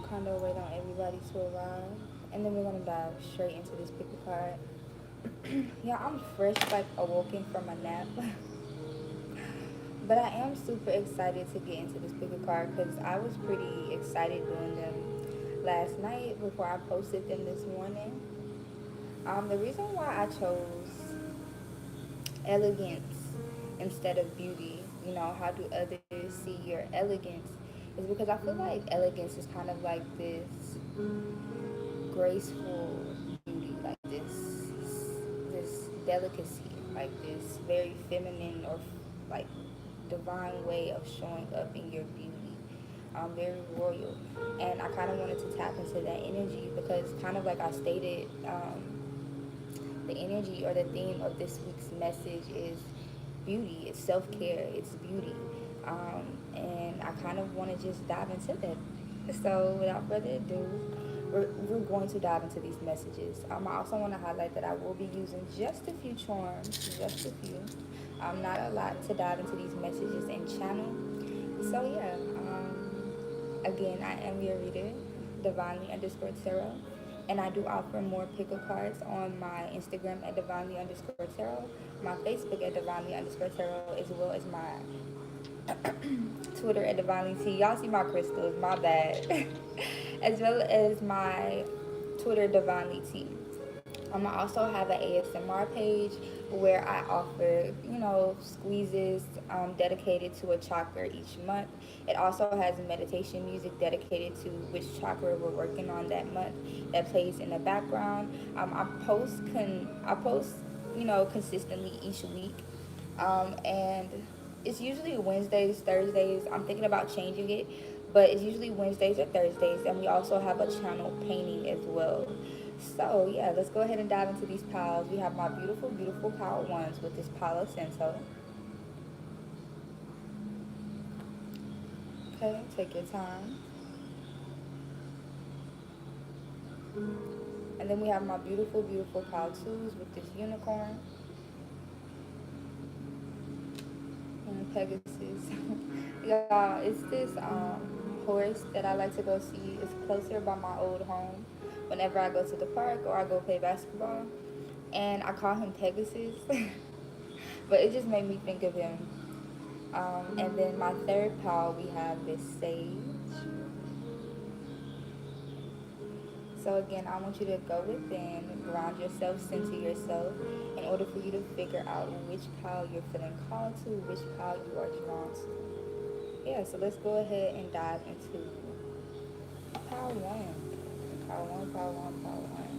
kind of wait on everybody to arrive, and then we're gonna dive straight into this pick a card. Yeah, I'm fresh, like awoken from a nap, but I am super excited to get into this pick a card because I was pretty excited doing them last night before I posted them this morning. The reason why I chose elegance instead of beauty, how do others see your elegance, is because I feel like elegance is kind of like this graceful beauty, like this delicacy, like this very feminine or like divine way of showing up in your beauty. Very royal, and I kind of wanted to tap into that energy because, kind of like I stated, the energy or the theme of this week's message is beauty. It's self-care. It's beauty, and I kind of want to just dive into that. So without further ado, we're going to dive into these messages. I also want to highlight that I will be using just a few charms, just a few, not a lot, to dive into these messages and channel. So yeah, again, I am your reader, divinely underscore tarot, and I do offer more pickle cards on my Instagram at divinely underscore tarot, my Facebook at divinely underscore tarot, as well as my Twitter at divinely T. Y'all see my crystals, my bad. As well as my Twitter divinely T. I also have an ASMR page where I offer, squeezes dedicated to a chakra each month. It also has meditation music dedicated to which chakra we're working on that month that plays in the background. I post, consistently each week, and it's usually Wednesdays, Thursdays. I'm thinking about changing it, but it's usually Wednesdays or Thursdays, and we also have a channel painting as well. So yeah, let's go ahead and dive into these piles. We have my beautiful, beautiful pile ones with this Palo Santo. Okay, take your time. And then we have my beautiful, beautiful pile twos with this unicorn and Pegasus. Y'all, it's this horse that I like to go see. It's closer by my old home. Whenever I go to the park or I go play basketball, and I call him Pegasus, but it just made me think of him. And then my third pile, we have this sage. So again, I want you to go within, ground yourself, center yourself, in order for you to figure out which pile you're feeling called to, which pile you are drawn to. Yeah, so let's go ahead and dive into pile one. Pile one, pile one, pile one.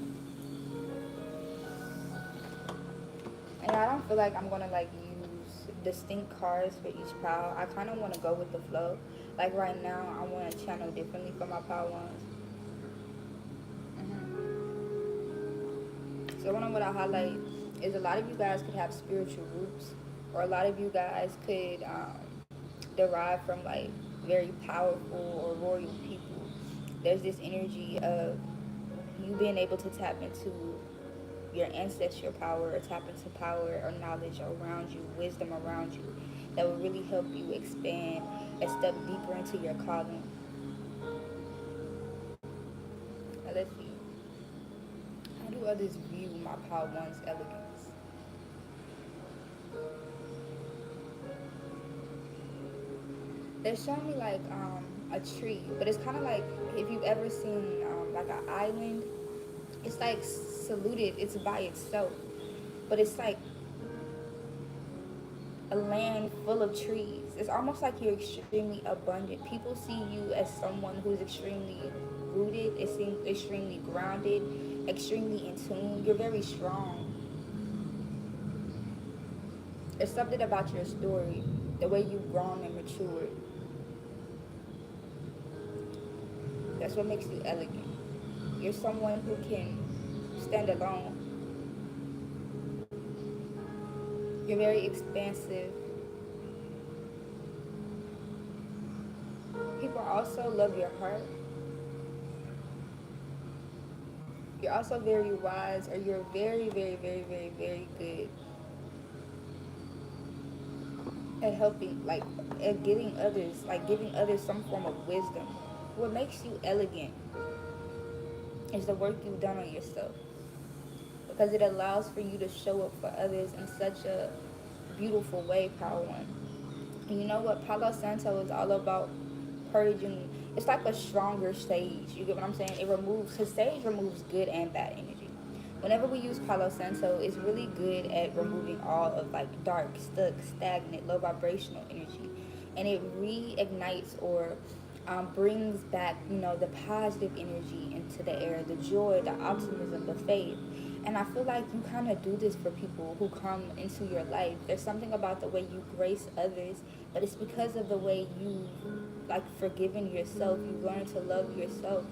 And I don't feel like I'm gonna like use distinct cards for each pile. I kind of want to go with the flow. Like right now, I want to channel differently for my pile ones. So one of what I highlight is a lot of you guys could have spiritual roots, or a lot of you guys could derive from like very powerful or royal people. There's this energy of you being able to tap into your ancestral power, or tap into power or knowledge around you, wisdom around you, that will really help you expand a step deeper into your calling. Now let's see. How do others view my Power One's elegance? They're showing me like a tree, but it's kind of like if you've ever seen like an island. It's like saluted. It's by itself, but it's like a land full of trees. It's almost like you're extremely abundant. People see you as someone who's extremely rooted, it seems extremely grounded, extremely in tune. You're very strong. There's something about your story, the way you've grown and matured. That's what makes you elegant. You're someone who can stand alone. You're very expansive. People also love your heart. You're also very wise, or you're very, very, very, very, very good at helping, like at getting others, like giving others some form of wisdom. what makes you elegant is the work you've done on yourself, because it allows for you to show up for others in such a beautiful way, Power One. And you know what? Palo Santo is all about purging. It's like a stronger sage. You get what I'm saying? It removes, because sage removes good and bad energy. Whenever we use Palo Santo, it's really good at removing all of like dark, stuck, stagnant, low vibrational energy. And it reignites or brings back, the positive energy into the air, the joy, the optimism, the faith. And I feel like you kind of do this for people who come into your life. There's something about the way you grace others, but it's because of the way you like forgiven yourself. You learn to love yourself.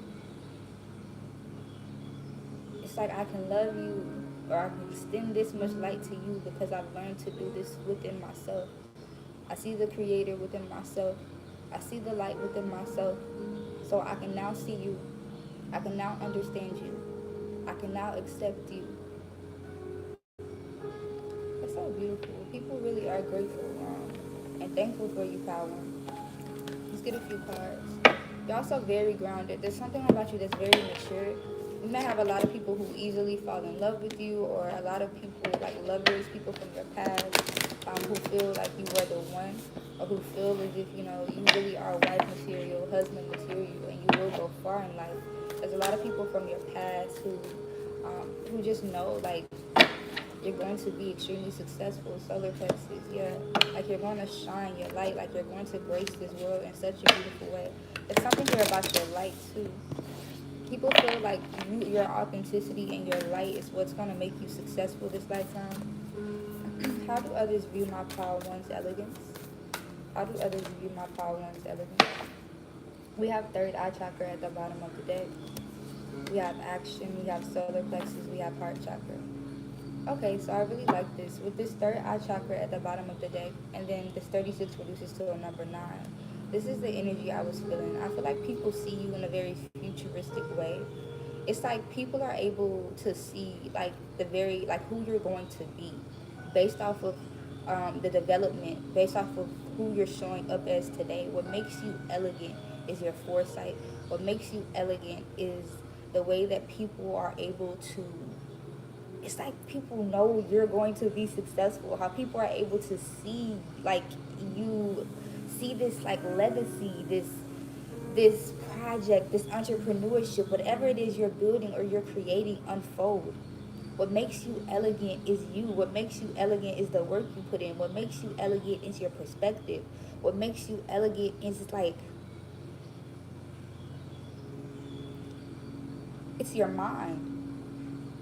It's like I can love you, or I can extend this much light to you because I've learned to do this within myself. I see the creator within myself. I see the light within myself. So I can now see you. I can now understand you. I can now accept you. It's so beautiful. People really are grateful and thankful for you, Power. Let's get a few cards. You're also very grounded. There's something about you that's very mature. You may have a lot of people who easily fall in love with you, or a lot of people like lovers, people from your past, who feel like you were the one, or who feel as if you really are wife material, husband material, and you will go far in life. There's a lot of people from your past who just know like you're going to be extremely successful. Solar plexus, yeah, like you're going to shine your light, like you're going to grace this world in such a beautiful way. There's something here about your light too. People feel like your authenticity and your light is what's going to make you successful this lifetime. How do others view my Power One's elegance? How do others view my Power One's elegance? We have third eye chakra at the bottom of the deck. We have action, we have solar plexus, we have heart chakra. Okay, so I really like this. With this third eye chakra at the bottom of the deck, and then this 36 reduces to a number 9. This is the energy I was feeling. I feel like people see you in a very futuristic way. It's like people are able to see like like who you're going to be based off of the development, based off of who you're showing up as today. What makes you elegant is your foresight. What makes you elegant is the way that people are able to, it's like people know you're going to be successful. How people are able to see like you see this like legacy, this project, this entrepreneurship, whatever it is you're building or you're creating unfold. What makes you elegant is you. What makes you elegant is the work you put in. What makes you elegant is your perspective. What makes you elegant is like it's your mind.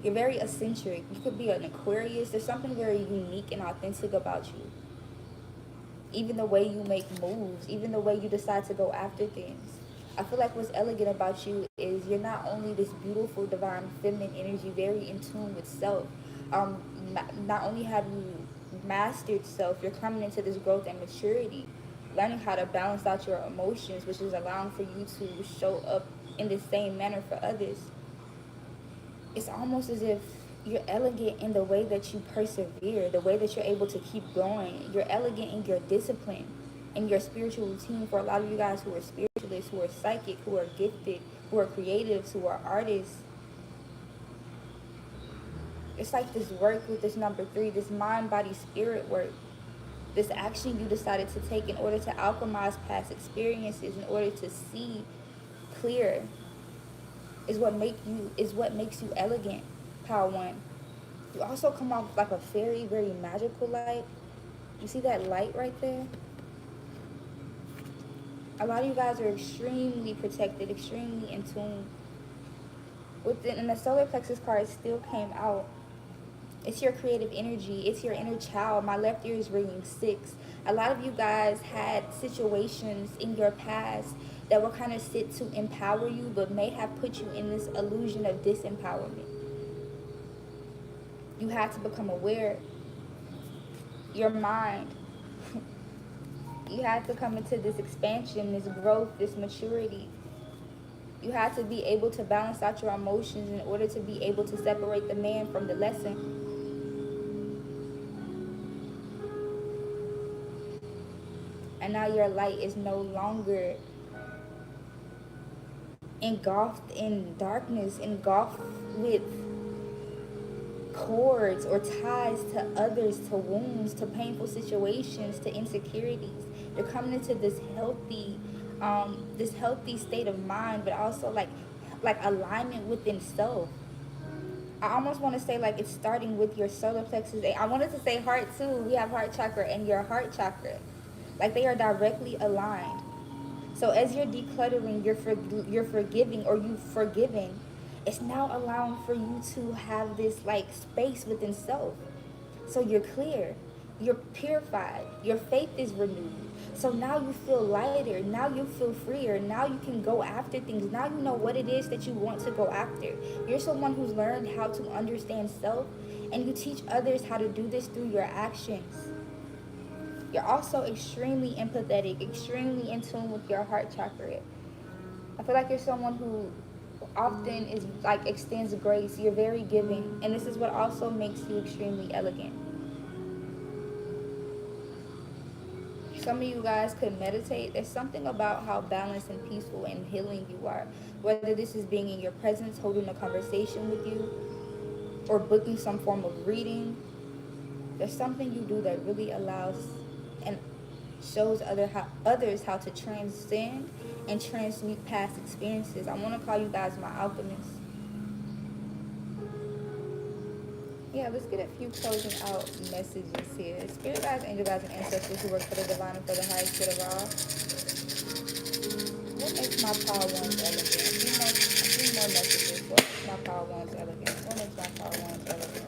You're very eccentric. You could be an Aquarius. There's something very unique and authentic about you. Even the way you make moves, even the way you decide to go after things. I feel like what's elegant about you is you're not only this beautiful, divine, feminine energy, very in tune with self. Not only have you mastered self, you're coming into this growth and maturity, learning how to balance out your emotions, which is allowing for you to show up in the same manner for others. It's almost as if you're elegant in the way that you persevere, the way that you're able to keep going. You're elegant in your discipline, in your spiritual routine. For a lot of you guys who are spiritualists, who are psychic, who are gifted, who are creatives, who are artists, it's like this work with this number 3, this mind, body, spirit work, this action you decided to take in order to alchemize past experiences, in order to see clear, is what makes you elegant, Power One. You also come off like a very, very magical light. You see that light right there? A lot of you guys are extremely protected, extremely in tune. And the solar plexus card still came out. It's your creative energy. It's your inner child. My left ear is ringing 6. A lot of you guys had situations in your past that were kind of set to empower you, but may have put you in this illusion of disempowerment. You have to become aware. Your mind. You have to come into this expansion, this growth, this maturity. You have to be able to balance out your emotions in order to be able to separate the man from the lesson. And now your light is no longer engulfed in darkness, engulfed with cords or ties to others, to wounds, to painful situations, to insecurities. You're coming into this healthy state of mind, but also like alignment within self. I almost want to say like it's starting with your solar plexus. I wanted to say heart too. We have heart chakra and your heart chakra. Like they are directly aligned. So as you're decluttering, you're forgiving, or you've forgiven. It's now allowing for you to have this like space within self. So you're clear, you're purified, your faith is renewed. So now you feel lighter, now you feel freer, now you can go after things, now you know what it is that you want to go after. You're someone who's learned how to understand self, and you teach others how to do this through your actions. You're also extremely empathetic, extremely in tune with your heart chakra. I feel like you're someone who often is like extends grace. You're very giving, and this is what also makes you extremely elegant. Some of you guys could meditate. There's something about how balanced and peaceful and healing you are. Whether this is being in your presence, holding a conversation with you, or booking some form of reading, there's something you do that really allows and shows others how to transcend and transmute past experiences. I want to call you guys my alchemists. Yeah, let's get a few closing out messages here. Spirit guides, angel guides, and ancestors who work for the divine and for the highest good of all. What makes my power ones elegant? A few more messages. What makes my power ones elegant? What makes my power ones elegant?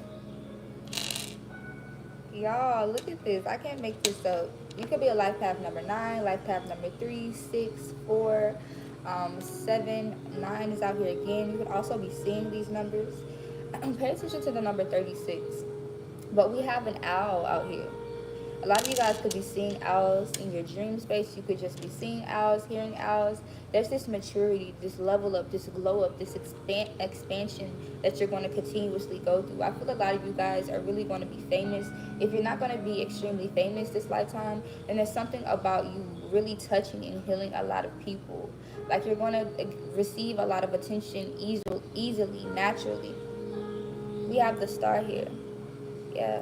Y'all, look at this. I can't make this up. You could be a life path number 9, life path number 3, 6, 4, 7, 9 is out here again. You could also be seeing these numbers. Pay attention to the number 36. But we have an owl out here. A lot of you guys could be seeing owls in your dream space. You could just be seeing owls, hearing owls. There's this maturity, this level up, this glow up, this expansion that you're going to continuously go through. I feel a lot of you guys are really going to be famous. If you're not going to be extremely famous this lifetime, then there's something about you really touching and healing a lot of people. Like you're going to receive a lot of attention easily, naturally. We have the star here. Yeah.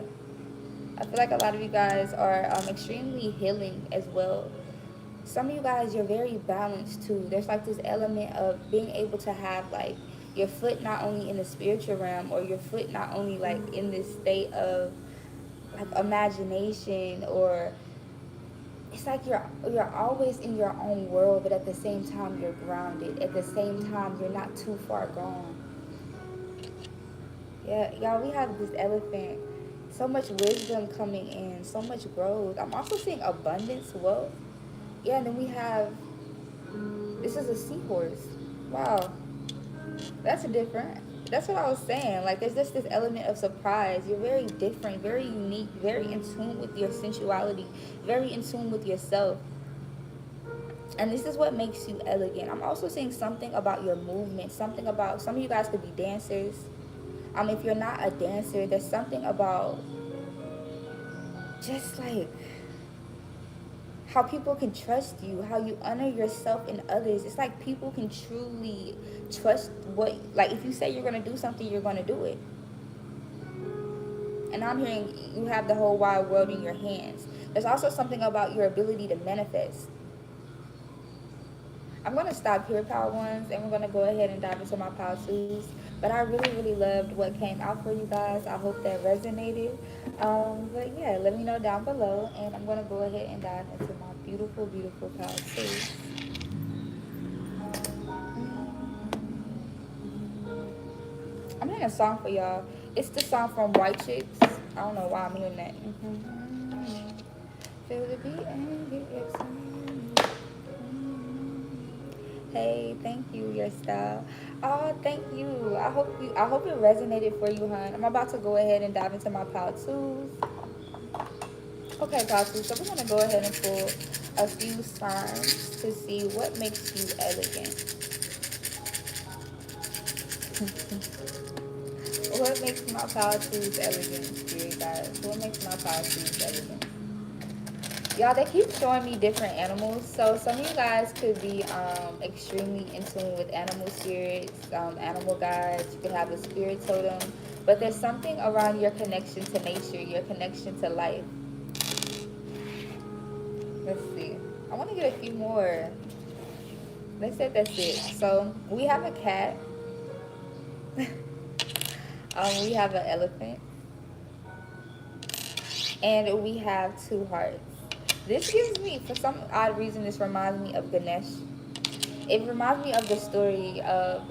I feel like a lot of you guys are extremely healing as well. Some of you guys, you're very balanced too. There's like this element of being able to have like your foot not only in the spiritual realm, or your foot not only like in this state of like imagination, or it's like you're always in your own world, but at the same time you're grounded. At the same time you're not too far gone. Yeah, y'all, we have this elephant. So much wisdom coming in, so much growth. I'm also seeing abundance, wealth. Yeah, and then we have, this is a seahorse. Wow, that's different. That's what I was saying. Like, there's just this element of surprise. You're very different, very unique, very in tune with your sensuality, very in tune with yourself. And this is what makes you elegant. I'm also seeing something about your movement, something about, some of you guys could be dancers. If you're not a dancer, there's something about just like how people can trust you, how you honor yourself and others. It's like people can truly trust what, like if you say you're going to do something, you're going to do it. And I'm hearing you have the whole wide world in your hands. There's also something about your ability to manifest. I'm going to stop here, Power Ones, and we're going to go ahead and dive into my Power Twos. But I really, really loved what came out for you guys. I hope that resonated. But yeah, let me know down below, and I'm going to go ahead and dive into my beautiful, beautiful Power Twos. I'm hearing a song for y'all. It's the song from White Chicks. I don't know why I'm hearing that. Feel the beat and get excited. Hey, thank you, your style. Oh, thank you. I hope it resonated for you, hon. I'm about to go ahead and dive into my Power Twos. Okay, Power Twos. So we're gonna go ahead and pull a few signs to see what makes you elegant. What makes my Power Twos elegant, spirit guys? What makes my Power Twos elegant? Y'all, they keep showing me different animals. So some of you guys could be extremely in tune with animal spirits, animal guides. You could have a spirit totem. But there's something around your connection to nature, your connection to life. Let's see. I want to get a few more. They said that's it. So we have a cat. We have an elephant. And we have two hearts. This gives me, for some odd reason, this reminds me of Ganesh. It reminds me of the story of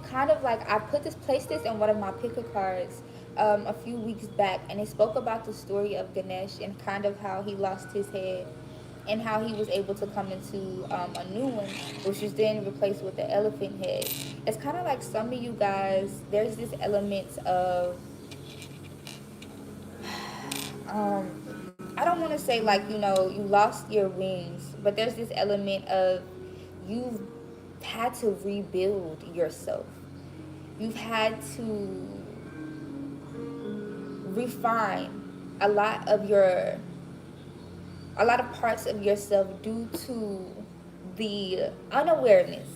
kind of like I placed this in one of my picker cards a few weeks back, and it spoke about the story of Ganesh and kind of how he lost his head and how he was able to come into a new one, which was then replaced with the elephant head. It's kind of like some of you guys, there's this element of I don't want to say like, you know, you lost your wings, but there's this element of you've had to rebuild yourself. You've had to refine a lot of your a lot of parts of yourself due to the unawareness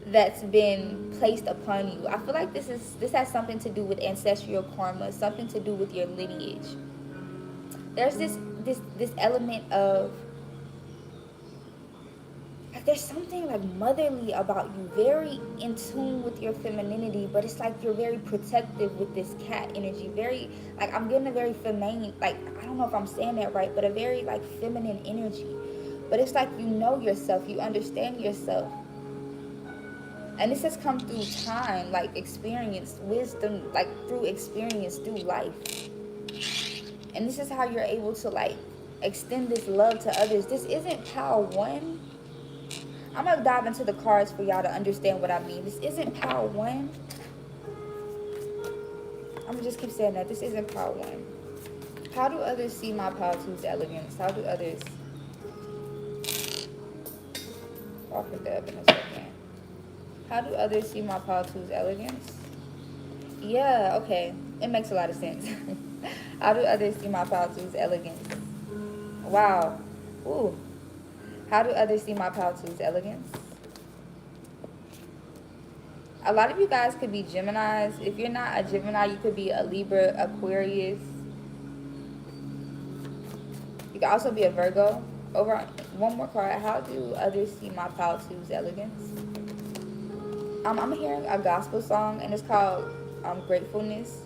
that's been placed upon you. I feel like this has something to do with ancestral karma, something to do with your lineage. There's this element of like there's something like motherly about you, very in tune with your femininity, but it's like you're very protective with this cat energy. Very like I'm getting a very feminine, like I don't know if I'm saying that right, but a very like feminine energy. But it's like you know yourself, you understand yourself. And this has come through time, like experience, wisdom, like through experience, through life. And this is how you're able to like extend this love to others. This isn't power one. I'm gonna dive into the cards for y'all to understand what I mean. This isn't power one. I'm gonna just keep saying that. This isn't power one. How do others see my power two's elegance? How do others... I'll put that up in a second. How do others see my power two's elegance? Yeah, okay. It makes a lot of sense. How do others see my power two's elegance? Wow. Ooh. How do others see my power two's elegance? A lot of you guys could be Geminis. If you're not a Gemini, you could be a Libra, Aquarius. You could also be a Virgo. Over one more card. How do others see my power two's elegance? I'm hearing a gospel song, and it's called Gratefulness.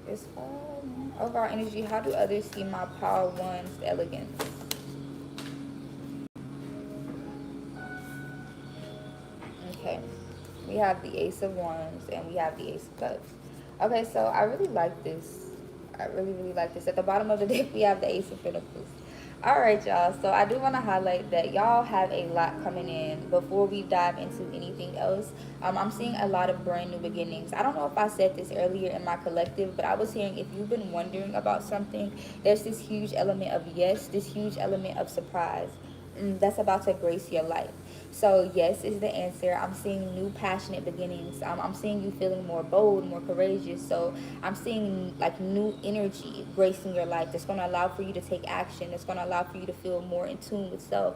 It's fun. Overall energy. How do others see my power one's elegance? Okay, we have the Ace of Wands and we have the Ace of Cups. Okay, so I really like this. I really like this. At the bottom of the deck, we have the Ace of Pentacles. All right, y'all. So I do want to highlight that y'all have a lot coming in. Before we dive into anything else, I'm seeing a lot of brand new beginnings. I don't know if I said this earlier in my collective, but I was hearing if you've been wondering about something, there's this huge element of yes, this huge element of surprise that's about to grace your life. So yes is the answer. I'm seeing new passionate beginnings. I'm seeing you feeling more bold, more courageous. So I'm seeing like new energy gracing your life that's going to allow for you to take action. That's going to allow for you to feel more in tune with self,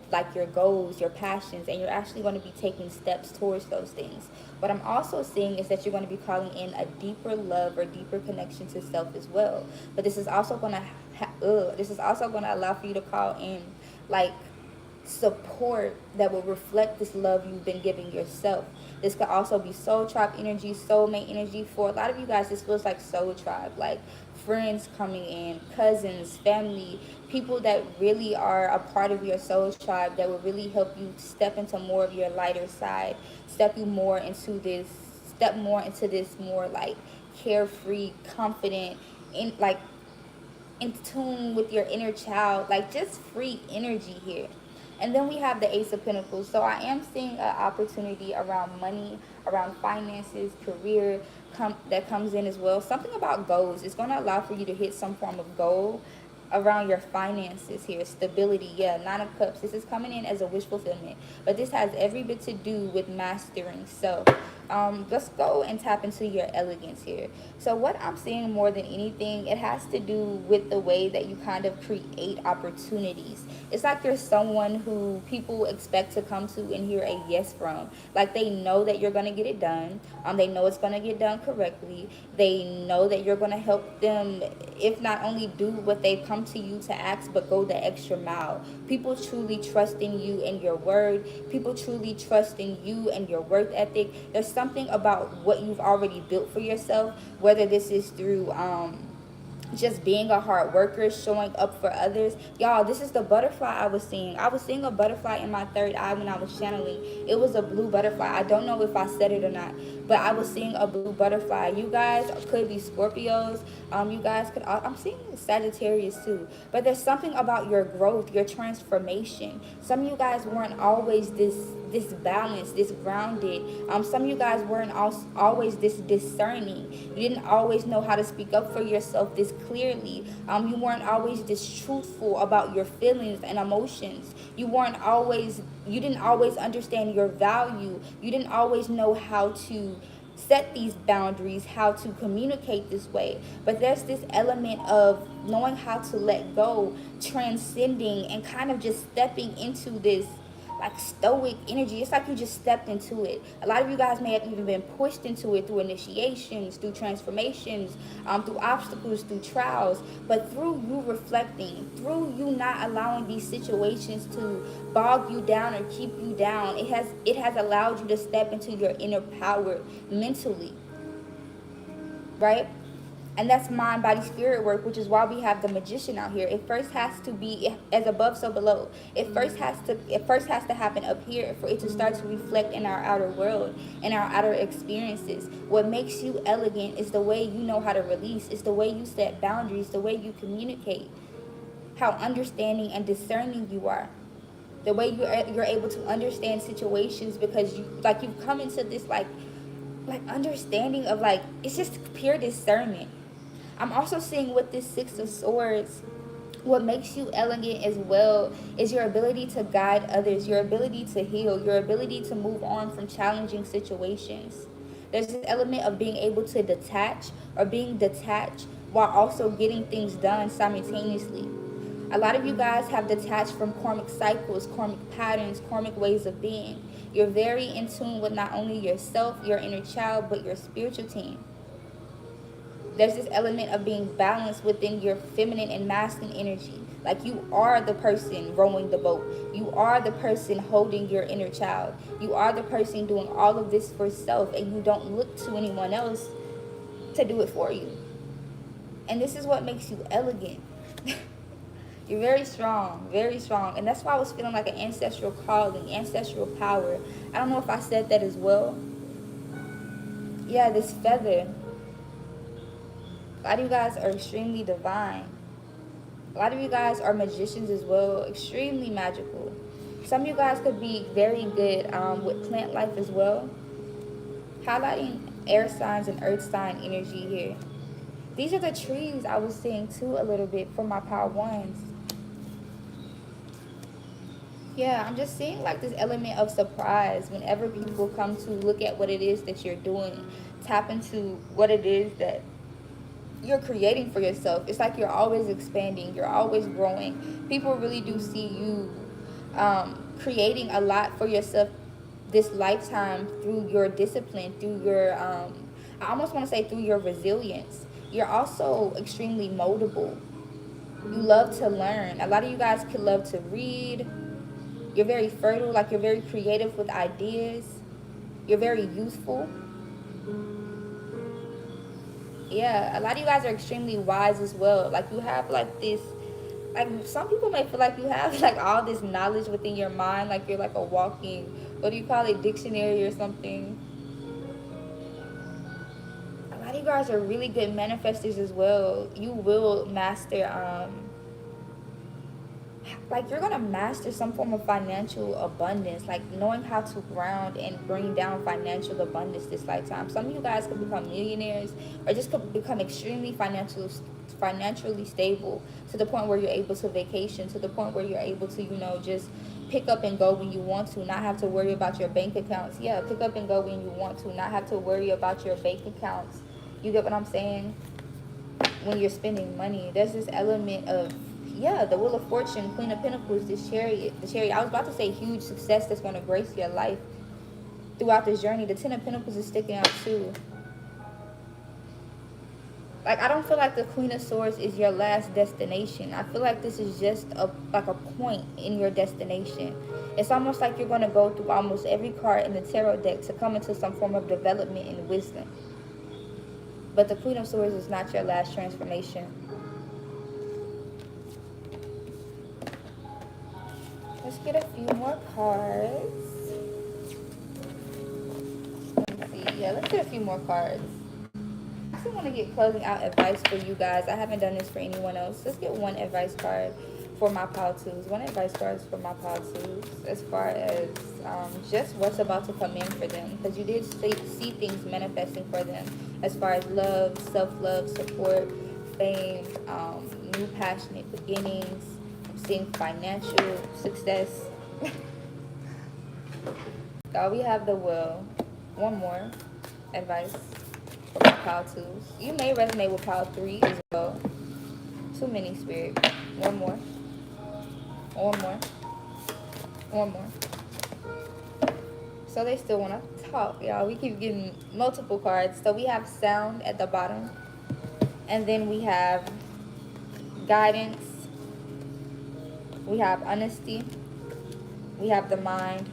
like your goals, your passions, and you're actually going to be taking steps towards those things. What I'm also seeing is that you're going to be calling in a deeper love or deeper connection to self as well. But this is also going to allow for you to call in like support that will reflect this love you've been giving yourself. This could also be soul tribe energy, soulmate energy. For a lot of you guys, this feels like soul tribe, like friends coming in, cousins, family, people that really are a part of your soul tribe that will really help you step into more of your lighter side, step more into this more like carefree, confident, in tune with your inner child, like just free energy here. And then we have the Ace of Pentacles. So I am seeing an opportunity around money, around finances, career that comes in as well. Something about goals. It's going to allow for you to hit some form of goal around your finances here. Stability. Yeah, Nine of Cups. This is coming in as a wish fulfillment. But this has every bit to do with mastering self. Let's go and tap into your elegance here. So what I'm seeing more than anything, it has to do with the way that you kind of create opportunities. It's like you're someone who people expect to come to and hear a yes from. Like they know that you're going to get it done. They know it's going to get done correctly. They know that you're going to help them, if not only do what they've come to you to ask, but go the extra mile. People truly trust in you and your word. People truly trust in you and your work ethic. There's something about what you've already built for yourself, whether this is through just being a hard worker, showing up for others. Y'all, this is the butterfly I was seeing. I was seeing a butterfly in my third eye when I was channeling. It was a blue butterfly. I don't know if I said it or not, but I was seeing a blue butterfly. You guys could be Scorpios. You guys could, I'm seeing Sagittarius too. But there's something about your growth, your transformation. Some of you guys weren't always this balanced, this grounded. Some of you guys weren't always this discerning. You didn't always know how to speak up for yourself this clearly. You weren't always this truthful about your feelings and emotions. You didn't always understand your value. You didn't always know how to set these boundaries, how to communicate this way. But there's this element of knowing how to let go, transcending, and kind of just stepping into this like stoic energy. It's like you just stepped into it. A lot of you guys may have even been pushed into it through initiations, through transformations, through obstacles, through trials. But through you reflecting, through you not allowing these situations to bog you down or keep you down, it has allowed you to step into your inner power mentally, right? And that's mind, body, spirit work, which is why we have the magician out here. It first has to be as above, so below. It first has to happen up here for it to start to reflect in our outer world, in our outer experiences. What makes you elegant is the way you know how to release. It's the way you set boundaries, the way you communicate, how understanding and discerning you are. The way you're able to understand situations because you've come into this like understanding of like, it's just pure discernment. I'm also seeing with this Six of Swords, what makes you elegant as well is your ability to guide others, your ability to heal, your ability to move on from challenging situations. There's this element of being able to detach or being detached while also getting things done simultaneously. A lot of you guys have detached from karmic cycles, karmic patterns, karmic ways of being. You're very in tune with not only yourself, your inner child, but your spiritual team. There's this element of being balanced within your feminine and masculine energy. Like you are the person rowing the boat. You are the person holding your inner child. You are the person doing all of this for self, and you don't look to anyone else to do it for you. And this is what makes you elegant. You're very strong, very strong. And that's why I was feeling like an ancestral calling, ancestral power. I don't know if I said that as well. Yeah, this feather. A lot of you guys are extremely divine. A lot of you guys are magicians as well, extremely magical. Some of you guys could be very good with plant life as well. Highlighting air signs and earth sign energy here. These are the trees I was seeing too a little bit for my power ones. Yeah, I'm just seeing like this element of surprise whenever people come to look at what it is that you're doing. Tap into what it is that you're creating for yourself. It's like you're always expanding, you're always growing. People really do see you creating a lot for yourself this lifetime through your discipline, through your I almost want to say through your resilience. You're also extremely moldable. You love to learn. A lot of you guys could love to read. You're very fertile, like you're very creative with ideas. You're very youthful. Yeah, a lot of you guys are extremely wise as well. Like you have like this, like some people may feel like you have like all this knowledge within your mind, like you're like a walking, what do you call it, dictionary or something. A lot of you guys are really good manifestors as well. You will master like you're gonna master some form of financial abundance, like knowing how to ground and bring down financial abundance this lifetime. Some of you guys could become millionaires, or just could become extremely financially stable, to the point where you're able to vacation, to the point where you're able to, just pick up and go when you want to, not have to worry about your bank accounts. Yeah, pick up and go when you want to, not have to worry about your bank accounts. You get what I'm saying? When you're spending money, there's this element of, yeah, the Wheel of Fortune, Queen of Pentacles, this Chariot, the Chariot. I was about to say huge success that's going to grace your life throughout this journey. The Ten of Pentacles is sticking out too. Like, I don't feel like the Queen of Swords is your last destination. I feel like this is just a point in your destination. It's almost like you're going to go through almost every card in the tarot deck to come into some form of development and wisdom. But the Queen of Swords is not your last transformation. Let's get a few more cards. Let's see. Yeah, let's get a few more cards. I still want to get closing out advice for you guys. I haven't done this for anyone else. Let's get one advice card for my pile twos. One advice card for my pile twos, as far as just what's about to come in for them. Because you did see things manifesting for them, as far as love, self-love, support, fame, new passionate beginnings. Seeing financial success. So we have the will. One more advice for my pile twos. You may resonate with pile 3 as well. Too many, Spirit. One more. One more. One more. So they still want to talk, y'all. We keep getting multiple cards. So we have sound at the bottom, and then we have guidance. We have honesty, we have the mind,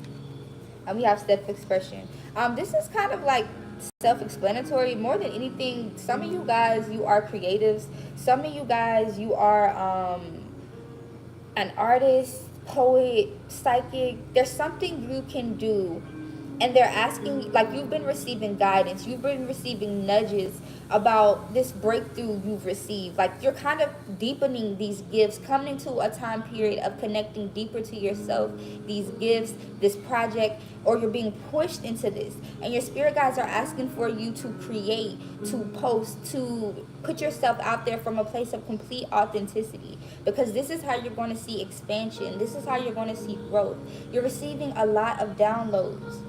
and we have self-expression. This is kind of like self-explanatory. More than anything, some of you guys, you are creatives. Some of you guys, you are an artist, poet, psychic. There's something you can do, and they're asking, like, you've been receiving guidance, you've been receiving nudges about this breakthrough you've received. Like, you're kind of deepening these gifts, coming into a time period of connecting deeper to yourself, these gifts, this project, or you're being pushed into this, and your spirit guides are asking for you to create, to post, to put yourself out there from a place of complete authenticity, because this is how you're going to see expansion. This is how you're going to see growth. You're receiving a lot of downloads.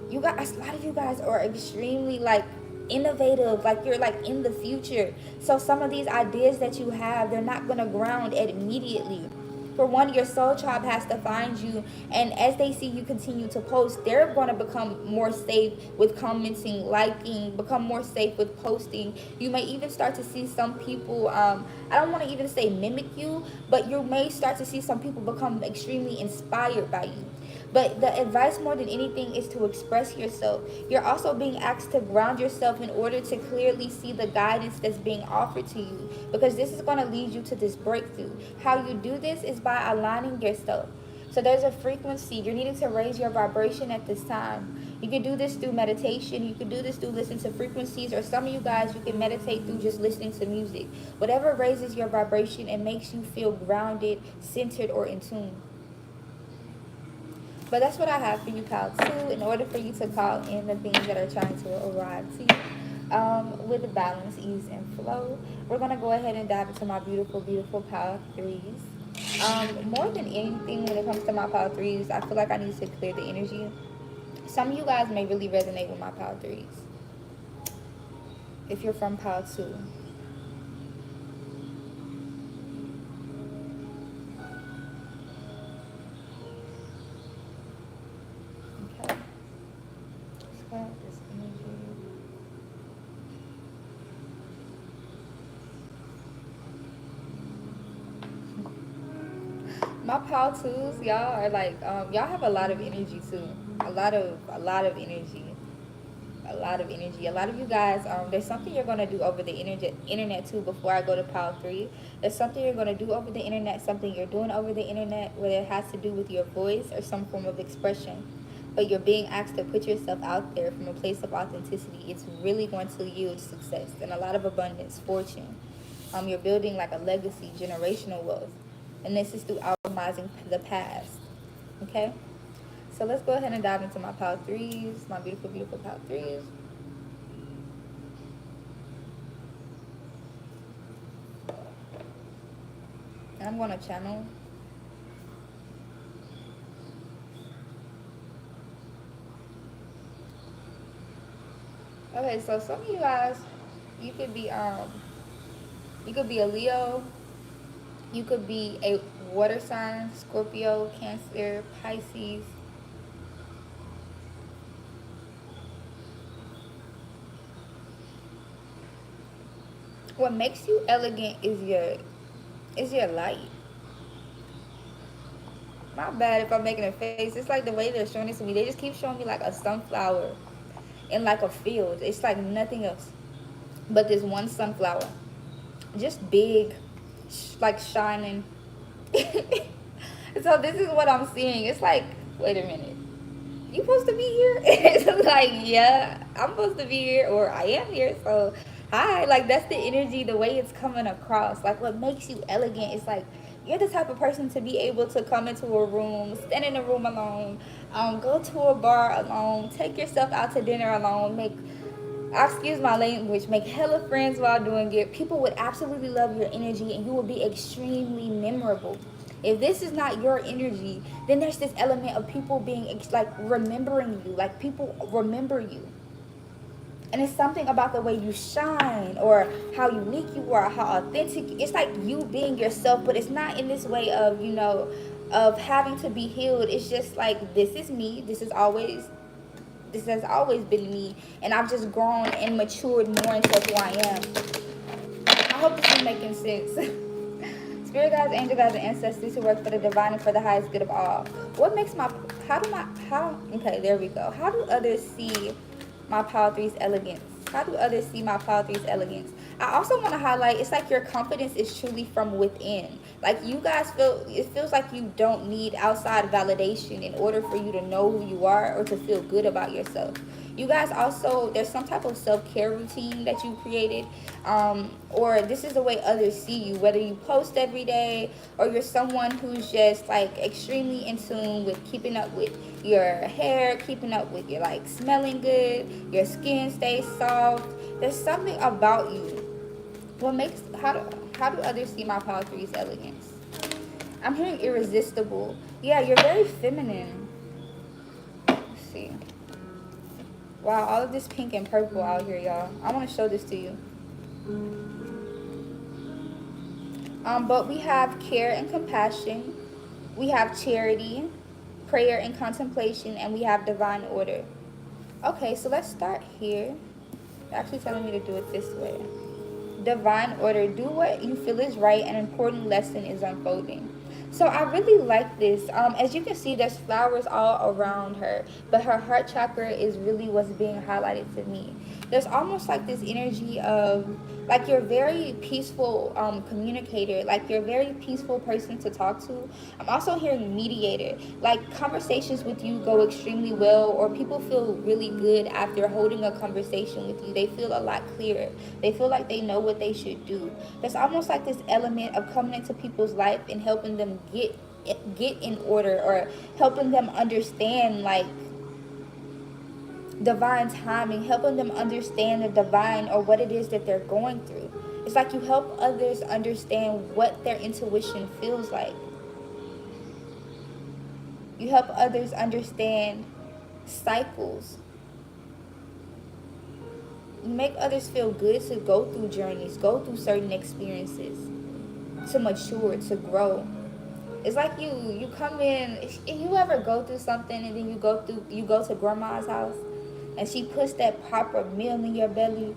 You guys, a lot of you guys are extremely, like, innovative, like you're like in the future. So some of these ideas that you have, they're not going to ground it immediately. For one, your soul tribe has to find you, and as they see you continue to post, they're going to become more safe with commenting, liking, become more safe with posting. You may even start to see some people, I don't want to even say mimic you, but you may start to see some people become extremely inspired by you. But the advice more than anything is to express yourself. You're also being asked to ground yourself in order to clearly see the guidance that's being offered to you, because this is going to lead you to this breakthrough. How you do this is by aligning yourself. So there's a frequency. You're needing to raise your vibration at this time. You can do this through meditation. You can do this through listening to frequencies, or some of you guys, you can meditate through just listening to music. Whatever raises your vibration and makes you feel grounded, centered, or in tune. But that's what I have for you, pile 2, in order for you to call in the things that are trying to arrive to you with balance, ease, and flow. We're going to go ahead and dive into my beautiful, beautiful pile 3s. More than anything, when it comes to my pile 3s, I feel like I need to clear the energy. Some of you guys may really resonate with my pile 3s. If you're from pile 2. My pile 2s, y'all are like, y'all have a lot of energy too. A lot of energy. A lot of energy. A lot of you guys, there's something you're going to do over the internet too before I go to pile 3. There's something you're going to do over the internet, something you're doing over the internet, whether it has to do with your voice or some form of expression. But you're being asked to put yourself out there from a place of authenticity. It's really going to yield success and a lot of abundance, fortune. You're building like a legacy, generational wealth. And this is through optimizing the past. Okay? So let's go ahead and dive into my pile threes, my beautiful, beautiful pile threes. And I'm going to channel. Okay, so some of you guys, you could be you could be a Leo, you could be a water sign, Scorpio, Cancer, Pisces. What makes you elegant is your light. My bad if I'm making a face. It's like the way they're showing this to me. They just keep showing me like a sunflower in like a field. It's like nothing else but this one sunflower, just big, like shining. So this is what I'm seeing. It's like, wait a minute, you supposed to be here? It's like, yeah, I'm supposed to be here, or I am here. So hi, like that's the energy, the way it's coming across. Like what makes you elegant is like you're the type of person to be able to come into a room, stand in a room alone, go to a bar alone, take yourself out to dinner alone, make, excuse my language, make hella friends while doing it. People would absolutely love your energy and you will be extremely memorable. If this is not your energy, then there's this element of people being like remembering you, like people remember you. And it's something about the way you shine or how unique you are, how authentic. It's like you being yourself, but it's not in this way of, you know, of having to be healed. It's just like, this is me. This has always been me, and I've just grown and matured more into who I am. I hope this is making sense. Spirit guides, angel guides, and ancestors who work for the divine and for the highest good of all. What makes okay, there we go. How do others see my Power Three's elegance? How do others see my Power Three's elegance? I also want to highlight, it's like your confidence is truly from within. Like you guys it feels like you don't need outside validation in order for you to know who you are or to feel good about yourself. You guys also, there's some type of self-care routine that you created, or this is the way others see you, whether you post every day or you're someone who's just like extremely in tune with keeping up with your hair, keeping up with your like smelling good, your skin stays soft. There's something about you. What makes, how do others see my Power Three's elegance? I'm hearing irresistible. Yeah, you're very feminine. Let's see. Wow, all of this pink and purple out here, y'all. I want to show this to you. But we have care and compassion. We have charity, prayer and contemplation, and we have divine order. Okay, so let's start here. They're actually telling me to do it this way. Divine order. Do what you feel is right. An important lesson is unfolding. So I really like this. As you can see, there's flowers all around her, but her heart chakra is really what's being highlighted to me. There's almost like this energy of, like, you're a very peaceful communicator, like you're a very peaceful person to talk to. I'm also hearing mediator, like conversations with you go extremely well, or people feel really good after holding a conversation with you. They feel a lot clearer. They feel like they know what they should do. There's almost like this element of coming into people's life and helping them get in order, or helping them understand like divine timing, helping them understand the divine or what it is that they're going through. It's like you help others understand what their intuition feels like. You help others understand cycles. You make others feel good to go through journeys, go through certain experiences, to mature, to grow. It's like you come in, if you ever go through something and then you go to grandma's house and she puts that proper meal in your belly.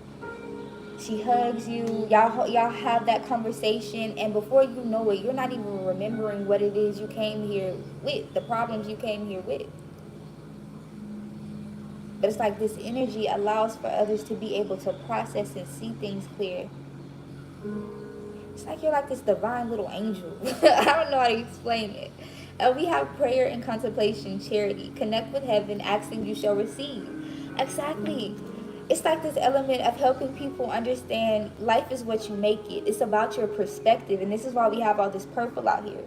She hugs you, y'all have that conversation, and before you know it, you're not even remembering what it is you came here with, the problems you came here with. But it's like this energy allows for others to be able to process and see things clear. It's like you're like this divine little angel. I don't know how to explain it. We have prayer and contemplation, charity. Connect with heaven, asking you shall receive. Exactly. It's like this element of helping people understand life is what you make it. It's about your perspective. And this is why we have all this purple out here.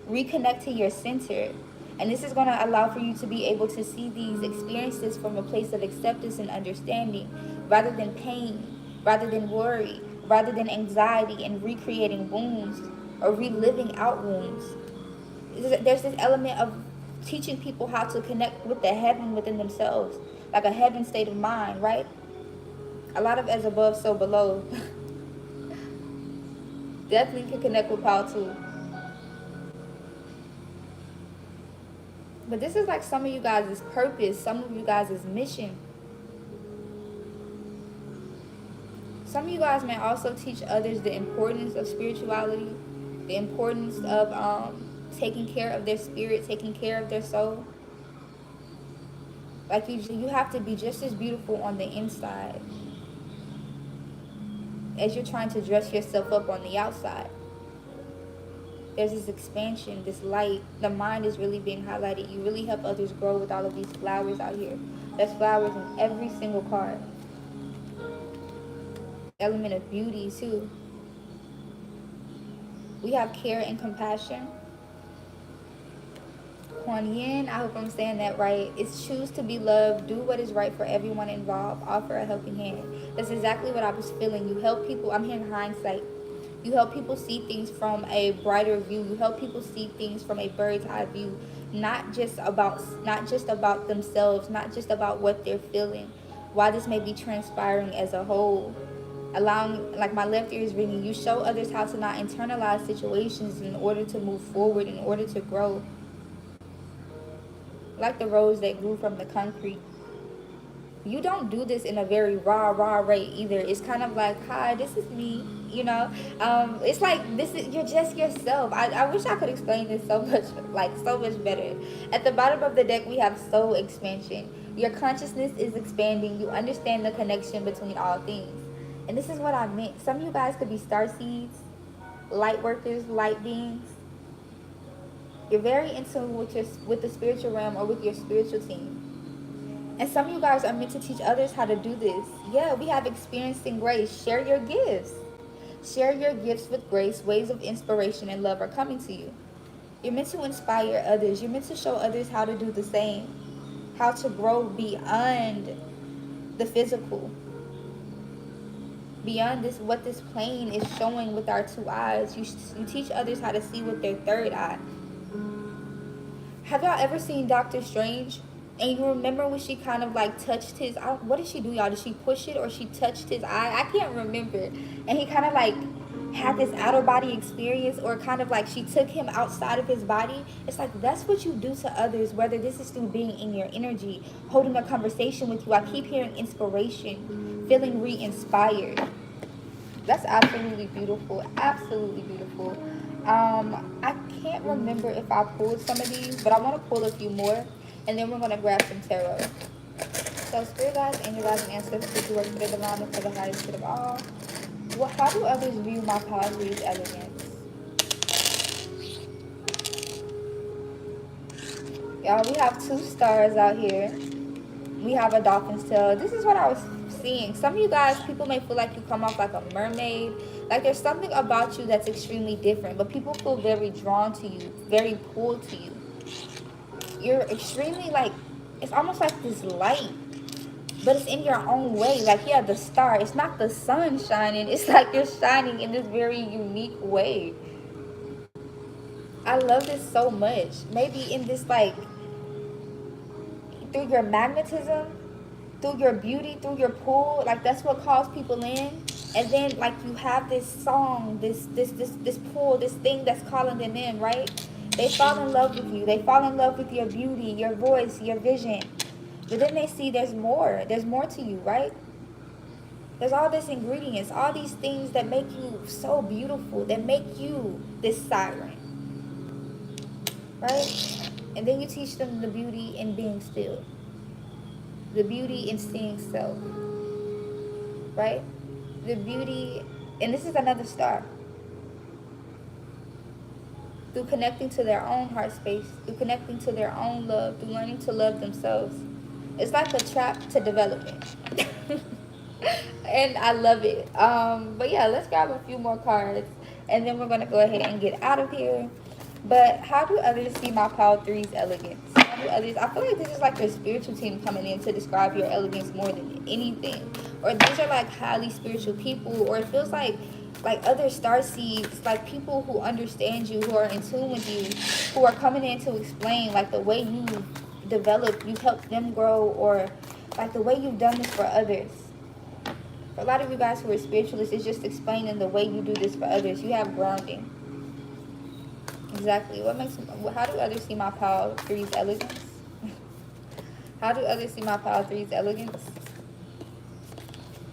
Reconnect to your center. And this is going to allow for you to be able to see these experiences from a place of acceptance and understanding, rather than pain, rather than worry, rather than anxiety and recreating wounds or reliving out wounds. There's this element of teaching people how to connect with the heaven within themselves, like a heaven state of mind, right? A lot of as above, so below. Definitely can connect with power too. But this is like some of you guys' purpose, some of you guys' mission. Some of you guys may also teach others the importance of spirituality, the importance of taking care of their spirit, taking care of their soul. Like you have to be just as beautiful on the inside as you're trying to dress yourself up on the outside. There's this expansion, this light. The mind is really being highlighted. You really help others grow with all of these flowers out here. There's flowers in every single card. Element of beauty too. We have care and compassion. Kuan Yin, I hope I'm saying that right. It's choose to be loved, do what is right for everyone involved, offer a helping hand. That's exactly what I was feeling. You help people, I'm hearing hindsight. You help people see things from a brighter view. You help people see things from a bird's eye view, not just about themselves, not just about what they're feeling. Why this may be transpiring as a whole. Allowing, like my left ear is reading, you show others how to not internalize situations in order to move forward, in order to grow. Like the rose that grew from the concrete. You don't do this in a very raw way either. It's kind of like, hi, this is me, you know. It's like you're just yourself. I wish I could explain this so much, like so much better. At the bottom of the deck we have soul expansion. Your consciousness is expanding. You understand the connection between all things. And this is what I meant. Some of you guys could be star seeds, light workers, light beings. You're very in tune with the spiritual realm or with your spiritual team. And some of you guys are meant to teach others how to do this. Yeah, we have experiencing grace. Share your gifts. Share your gifts with grace. Waves of inspiration and love are coming to you. You're meant to inspire others. You're meant to show others how to do the same. How to grow beyond the physical. Beyond this, what this plane is showing with our two eyes. You teach others how to see with their third eye. Have y'all ever seen Doctor Strange? And you remember when she kind of like touched his, what did she do, y'all? Did she push it or she touched his eye? I can't remember. And he kind of like had this outer body experience, or kind of like she took him outside of his body. It's like that's what you do to others, whether this is through being in your energy, holding a conversation with you. I keep hearing inspiration, feeling re-inspired. That's absolutely beautiful. Absolutely beautiful. I can't remember if I pulled some of these, but I want to pull a few more, and then we're going to grab some tarot. So spirit guides, angel guides, and ancestors who work for the divine and for the highest good of all. How do others view my poetry's elegance? Y'all, we have 2 stars out here. We have a dolphin's tail. This is what I was seeing. Some of you guys, people may feel like you come off like a mermaid. Like there's something about you that's extremely different, but people feel very drawn to you, very pulled to you. You're extremely like, it's almost like this light, but it's in your own way. Like, yeah, the star, it's not the sun shining. It's like you're shining in this very unique way. I love this so much. Maybe in this, like, through your magnetism, through your beauty, through your pull, like that's what calls people in. And then like you have this song, this pull, this thing that's calling them in, right? They fall in love with you. They fall in love with your beauty, your voice, your vision. But then they see there's more. There's more to you, right? There's all these ingredients, all these things that make you so beautiful, that make you this siren, right? And then you teach them the beauty in being still, the beauty in seeing self, right? The beauty, and this is another star, through connecting to their own heart space, through connecting to their own love, through learning to love themselves. It's like a trap to development. And I love it. But yeah, let's grab a few more cards, and then we're gonna go ahead and get out of here. But how do others see my pile three's elegance? How do others? I feel like this is like your spiritual team coming in to describe your elegance more than anything. Or these are like highly spiritual people, or it feels like other star seeds, like people who understand you, who are in tune with you, who are coming in to explain like the way you develop, you help them grow, or like the way you've done this for others. For a lot of you guys who are spiritualists, it's just explaining the way you do this for others. You have grounding. Exactly. How do others see my pile three's elegance? How do others see my pile three's elegance?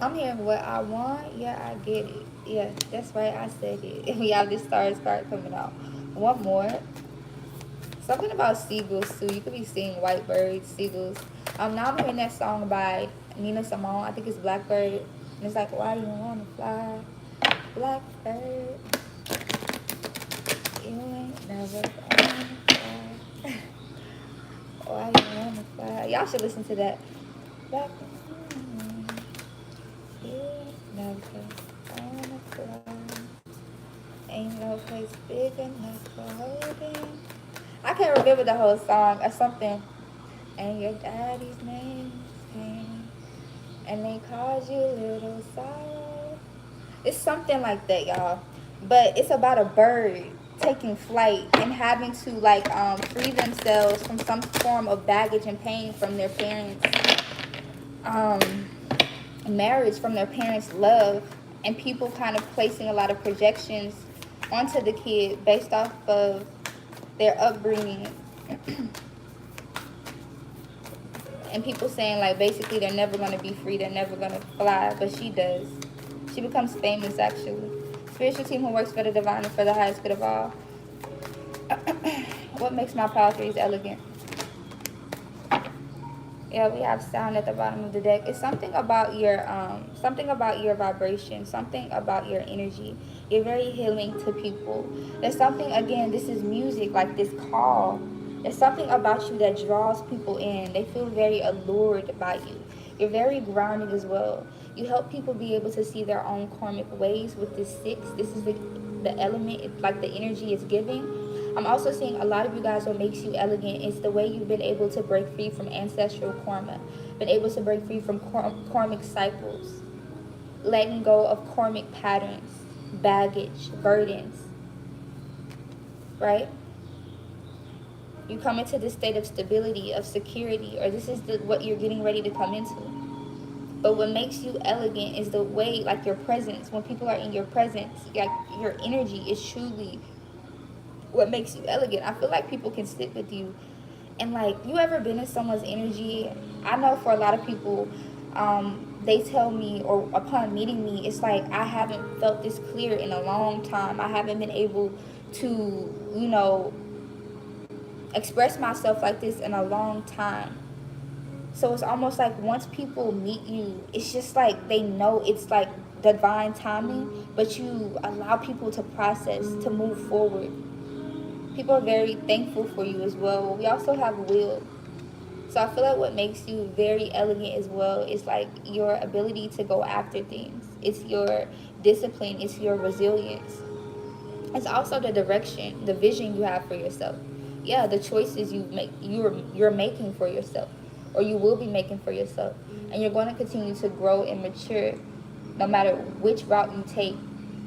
I'm hearing what I want. Yeah, I get it. Yeah, that's right. I said it. We have this stars card coming out. One more. Something about seagulls too. You could be seeing white birds, seagulls. Now I'm hearing that song by Nina Simone. I think it's Blackbird. And it's like, why you wanna fly, Blackbird? You ain't never gonna fly. Why you wanna fly? Y'all should listen to that. Blackbird. You ain't never gonna fly. Ain't no place big enough for holding. I can't remember the whole song or something. And your daddy's name is Pain. And they called you Little Sorrow. It's something like that, y'all. But it's about a bird taking flight and having to free themselves from some form of baggage and pain from their parents' marriage, from their parents' love, and people kind of placing a lot of projections onto the kid based off of their upbringing. And people saying like basically they're never going to be free, they're never going to fly, but she does. She becomes famous actually. Spiritual team who works for the divine and for the highest good of all. What makes my power threes elegant? Yeah, we have sound at the bottom of the deck. It's something about your vibration, something about your energy. You're very healing to people. There's something, again, this is music, like this call. There's something about you that draws people in. They feel very allured by you. You're very grounding as well. You help people be able to see their own karmic ways with this 6. This is the element, it's like the energy is giving. I'm also seeing a lot of you guys, what makes you elegant is the way you've been able to break free from ancestral karma, been able to break free from karmic cycles, letting go of karmic patterns, baggage, burdens, right? You come into this state of stability, of security, or this is what you're getting ready to come into. But what makes you elegant is the way, like your presence. When people are in your presence, like your energy is truly what makes you elegant. I feel like people can sit with you and like, you ever been in someone's energy? I know for a lot of people, they tell me, or upon meeting me, it's like I haven't felt this clear in a long time. I haven't been able to, express myself like this in a long time. So it's almost like once people meet you, it's just like they know it's like divine timing, but you allow people to process, to move forward. People are very thankful for you as well. We also have will. So I feel like what makes you very elegant as well is like your ability to go after things. It's your discipline. It's your resilience. It's also the direction, the vision you have for yourself. Yeah, the choices you're making for yourself, or you will be making for yourself. And you're going to continue to grow and mature no matter which route you take,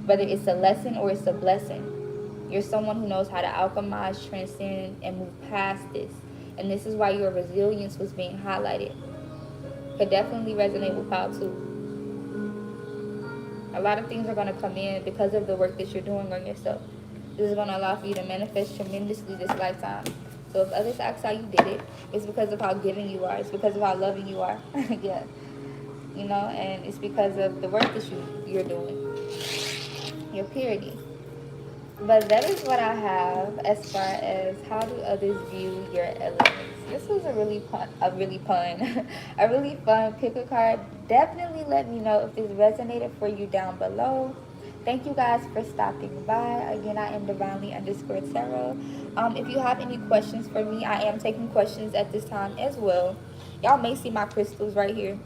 whether it's a lesson or it's a blessing. You're someone who knows how to alchemize, transcend, and move past this. And this is why your resilience was being highlighted. Could definitely resonate with Pile 2. A lot of things are going to come in because of the work that you're doing on yourself. This is going to allow for you to manifest tremendously this lifetime. So if others ask how you did it, it's because of how giving you are. It's because of how loving you are. Yeah. And it's because of the work that you're doing. Your purity. But that is what I have as far as how do others view your elegance. This was a really fun, a really fun pick a card. Definitely let me know if this resonated for you down below. Thank you guys for stopping by. Again, I am divinely underscore tarot. If you have any questions for me, I am taking questions at this time as well. Y'all may see my crystals right here.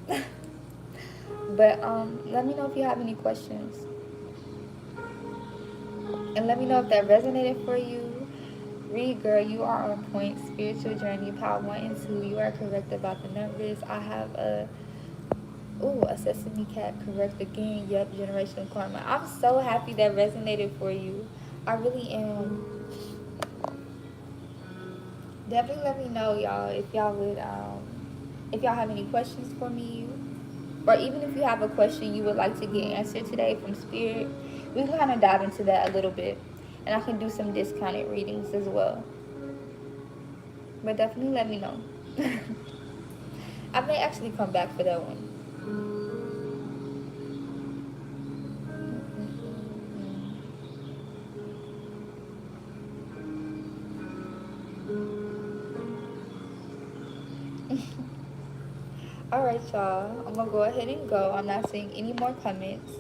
But let me know if you have any questions. And let me know if that resonated for you. Read, girl, you are on point. Spiritual journey, power 1 and 2. You are correct about the numbers. I have a sesame cat, correct again. Yep, generational karma. I'm so happy that resonated for you. I really am. Definitely let me know, y'all, if y'all have any questions for me, or even if you have a question you would like to get answered today from Spirit. We can kind of dive into that a little bit, and I can do some discounted readings as well. But definitely let me know. I may actually come back for that one. All right, y'all. I'm gonna go ahead and go. I'm not seeing any more comments.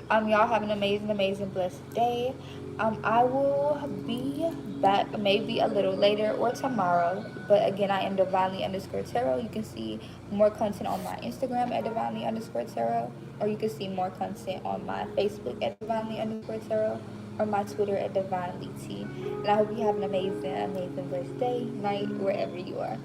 Y'all have an amazing, amazing, blessed day. I will be back maybe a little later or tomorrow. But again, I am divinely underscore tarot. You can see more content on my Instagram at divinely underscore tarot, or you can see more content on my Facebook at divinely underscore tarot, or my Twitter at divinely t. And I hope you have an amazing, amazing, blessed day, night, wherever you are.